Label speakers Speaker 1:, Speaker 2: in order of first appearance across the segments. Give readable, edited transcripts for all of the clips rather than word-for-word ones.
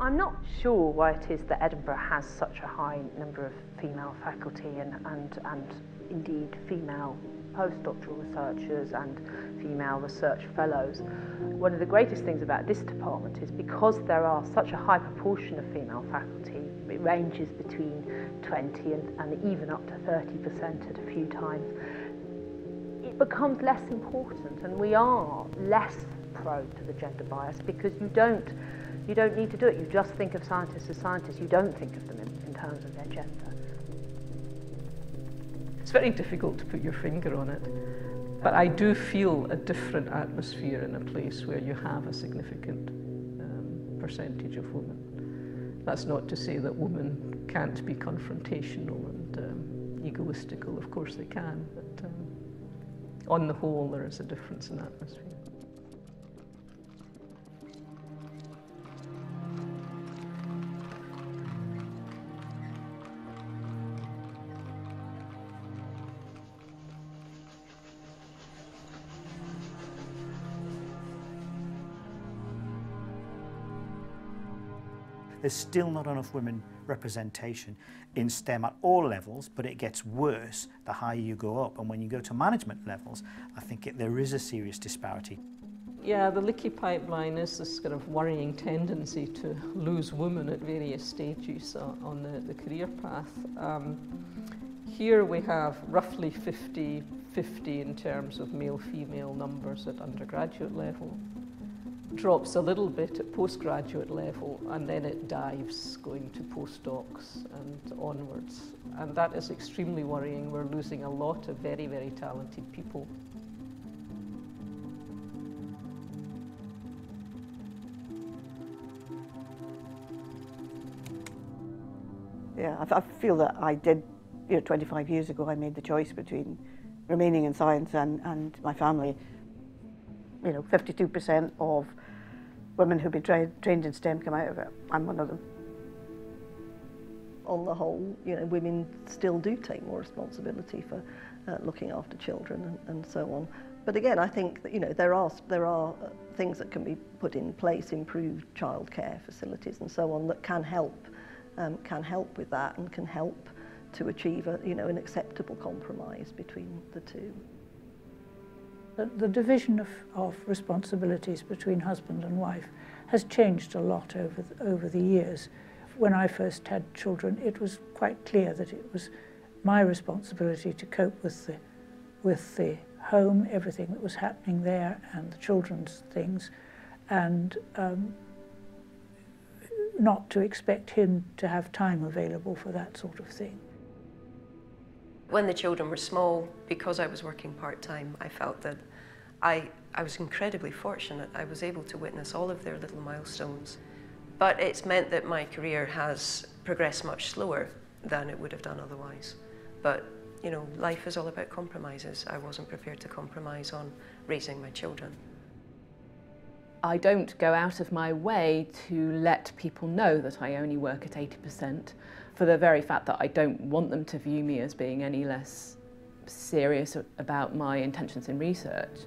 Speaker 1: I'm not sure why it is that Edinburgh has such a high number of female faculty and indeed female postdoctoral researchers and female research fellows. One of the greatest things about this department is because there are such a high proportion of female faculty, it ranges between 20 and even up to 30% at a few times, it becomes less important and we are less prone to the gender bias because you don't need to do it. You just think of scientists as scientists. You don't think of them in terms of their gender.
Speaker 2: It's very difficult to put your finger on it, but I do feel a different atmosphere in a place where you have a significant percentage of women. That's not to say that women can't be confrontational and egoistical. Of course they can, but on the whole there is a difference in atmosphere.
Speaker 3: There's still not enough women representation in STEM at all levels, but it gets worse the higher you go up. And when you go to management levels, I think there is a serious disparity.
Speaker 2: Yeah, the leaky pipeline is this kind of worrying tendency to lose women at various stages on the career path. Here we have roughly 50-50 in terms of male-female numbers at undergraduate level. Drops a little bit at postgraduate level and then it dives going to postdocs and onwards. And that is extremely worrying. We're losing a lot of very, very talented people.
Speaker 4: Yeah, I feel that I did, 25 years ago I made the choice between remaining in science and my family. 52% of women who've been trained in STEM come out of it. I'm one of them.
Speaker 5: On the whole, women still do take more responsibility for looking after children and so on. But again, I think that there are things that can be put in place, improved childcare facilities and so on, that can help with that and can help to achieve an acceptable compromise between the two.
Speaker 6: The division of responsibilities between husband and wife has changed a lot over the years. When I first had children, it was quite clear that it was my responsibility to cope with the home, everything that was happening there, and the children's things, and not to expect him to have time available for that sort of thing.
Speaker 7: When the children were small, because I was working part-time, I felt that I was incredibly fortunate. I was able to witness all of their little milestones. But it's meant that my career has progressed much slower than it would have done otherwise. But, life is all about compromises. I wasn't prepared to compromise on raising my children.
Speaker 1: I don't go out of my way to let people know that I only work at 80%. For the very fact that I don't want them to view me as being any less serious about my intentions in research.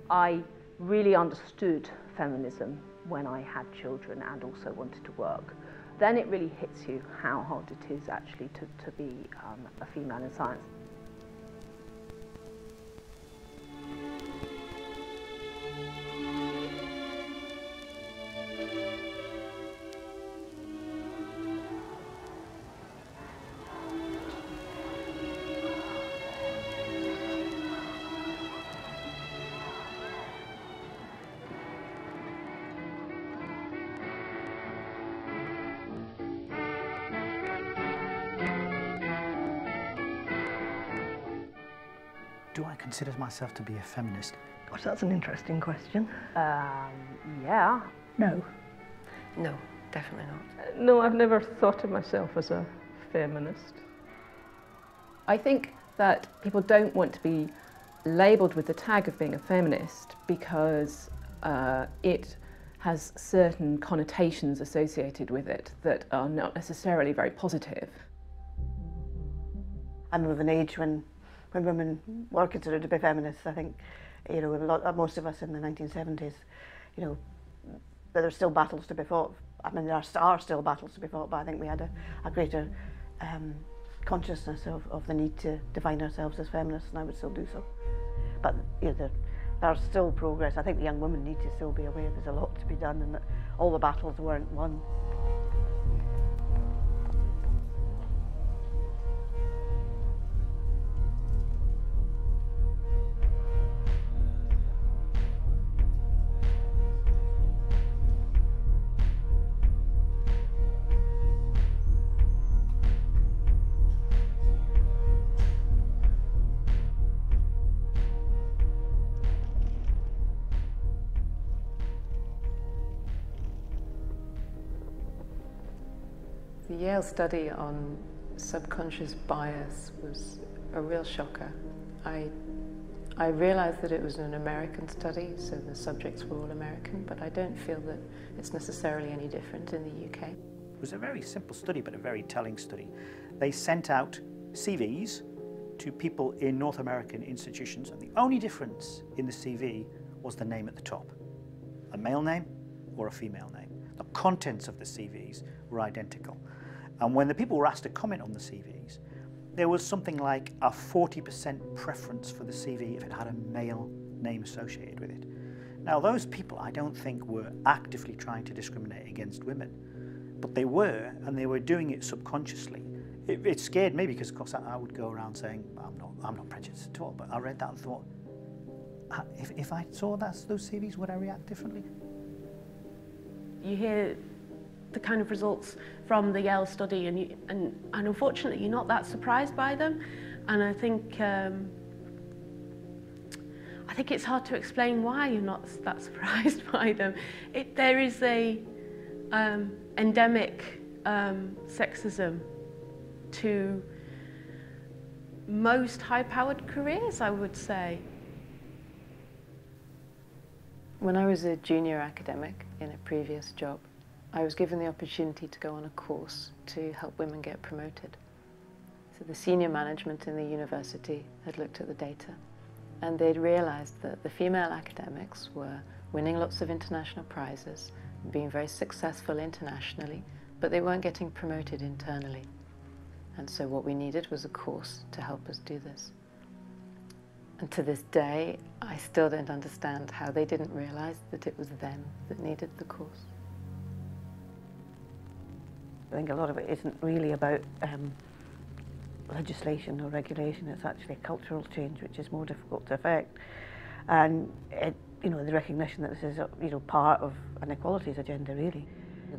Speaker 1: I really understood feminism when I had children and also wanted to work. Then it really hits you how hard it is actually to be a female in science.
Speaker 3: Do I consider myself to be a feminist?
Speaker 5: Gosh, that's an interesting question.
Speaker 1: Yeah.
Speaker 6: No.
Speaker 7: No, definitely not.
Speaker 2: No, I've never thought of myself as a feminist.
Speaker 1: I think that people don't want to be labelled with the tag of being a feminist because it has certain connotations associated with it that are not necessarily very positive.
Speaker 4: I'm of an age when women were considered to be feminists. I think, most of us in the 1970s, there are still battles to be fought I mean, there are still battles to be fought, but I think we had a greater consciousness of the need to define ourselves as feminists, and I would still do so. But you know, there's still progress. I think the young women need to still be aware there's a lot to be done and that all the battles weren't won.
Speaker 8: The Yale study on subconscious bias was a real shocker. I realized that it was an American study, so the subjects were all American, but I don't feel that it's necessarily any different in the UK.
Speaker 3: It was a very simple study, but a very telling study. They sent out CVs to people in North American institutions, and the only difference in the CV was the name at the top, a male name or a female name. The contents of the CVs were identical. And when the people were asked to comment on the CVs, there was something like a 40% preference for the CV if it had a male name associated with it. Now, those people I don't think were actively trying to discriminate against women, but they were, and they were doing it subconsciously. It scared me because, of course, I would go around saying, I'm not prejudiced at all, but I read that and thought, if I saw those CVs, would I react differently?
Speaker 9: You hear the kind of results from the Yale study and unfortunately you're not that surprised by them, and I think it's hard to explain why you're not that surprised by them. There is a endemic sexism to most high-powered careers, I would say.
Speaker 8: When I was a junior academic in a previous job, I was given the opportunity to go on a course to help women get promoted. So the senior management in the university had looked at the data, and they'd realized that the female academics were winning lots of international prizes, being very successful internationally, but they weren't getting promoted internally. And so what we needed was a course to help us do this. And to this day, I still don't understand how they didn't realize that it was them that needed the course.
Speaker 4: I think a lot of it isn't really about legislation or regulation. It's actually cultural change, which is more difficult to affect. And the recognition that this is part of an equalities agenda, really.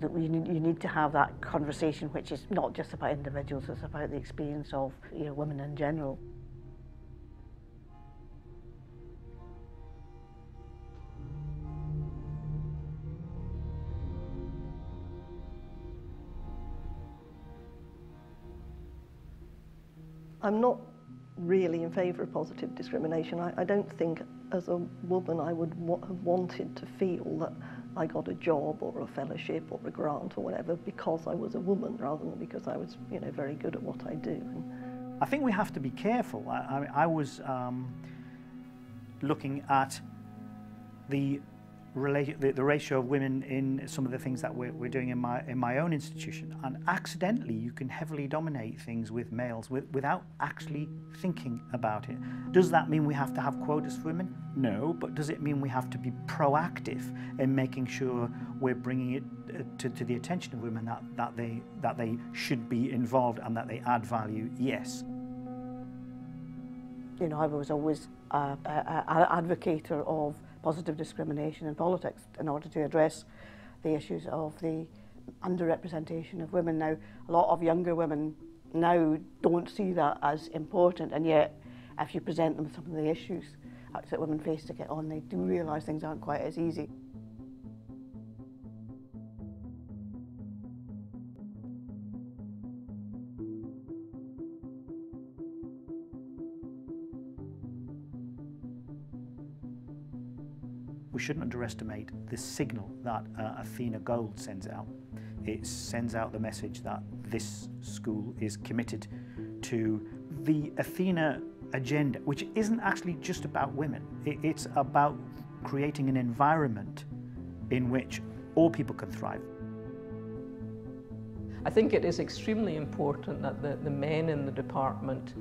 Speaker 4: That you need to have that conversation, which is not just about individuals, it's about the experience of women in general.
Speaker 5: I'm not really in favour of positive discrimination. I don't think as a woman I would have wanted to feel that I got a job or a fellowship or a grant or whatever because I was a woman rather than because I was very good at what I do.
Speaker 3: I think we have to be careful. I was looking at the ratio of women in some of the things that we're doing in my own institution, and accidentally you can heavily dominate things with males without actually thinking about it. Does that mean we have to have quotas for women? No, but does it mean we have to be proactive in making sure we're bringing it to the attention of women that they should be involved and that they add value? Yes.
Speaker 4: I was always an advocator of positive discrimination in politics in order to address the issues of the underrepresentation of women. Now, a lot of younger women now don't see that as important, and yet if you present them some of the issues that women face to get on, they do realise things aren't quite as easy.
Speaker 3: We shouldn't underestimate the signal that Athena Gold sends out. It sends out the message that this school is committed to the Athena agenda, which isn't actually just about women. It's about creating an environment in which all people can thrive.
Speaker 2: I think it is extremely important that the men in the department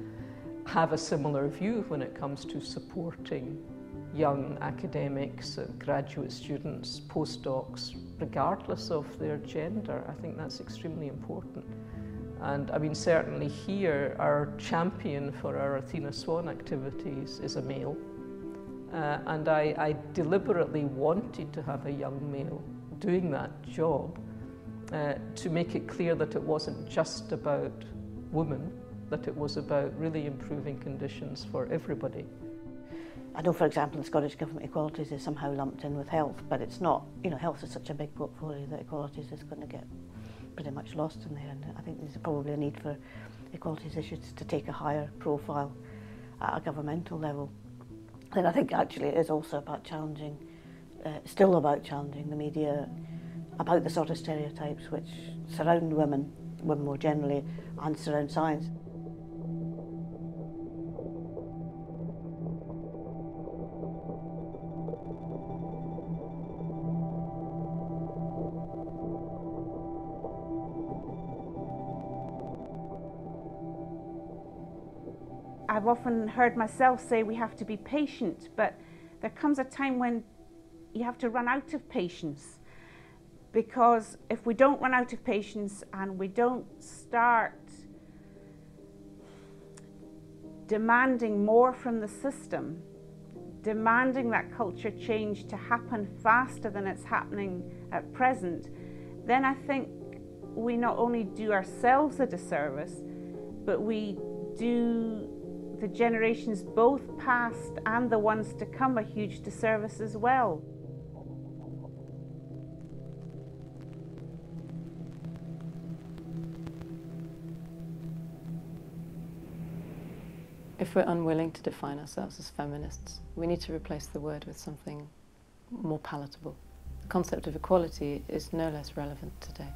Speaker 2: have a similar view when it comes to supporting young academics, graduate students, postdocs, regardless of their gender. I think that's extremely important. And I mean, certainly here, our champion for our Athena Swan activities is a male. And I deliberately wanted to have a young male doing that job to make it clear that it wasn't just about women, that it was about really improving conditions for everybody.
Speaker 4: I know, for example, the Scottish Government equalities is somehow lumped in with health, but it's not. You know, health is such a big portfolio that equalities is going to get pretty much lost in there, and I think there's probably a need for equalities issues to take a higher profile at a governmental level. Then I think actually it is also about challenging, still about challenging the media about the sort of stereotypes which surround women more generally, and surround science.
Speaker 10: I've often heard myself say we have to be patient, but there comes a time when you have to run out of patience, because if we don't run out of patience and we don't start demanding more from the system, demanding that culture change to happen faster than it's happening at present, then I think we not only do ourselves a disservice, but we do the generations both past and the ones to come a huge disservice as well.
Speaker 8: If we're unwilling to define ourselves as feminists, we need to replace the word with something more palatable. The concept of equality is no less relevant today.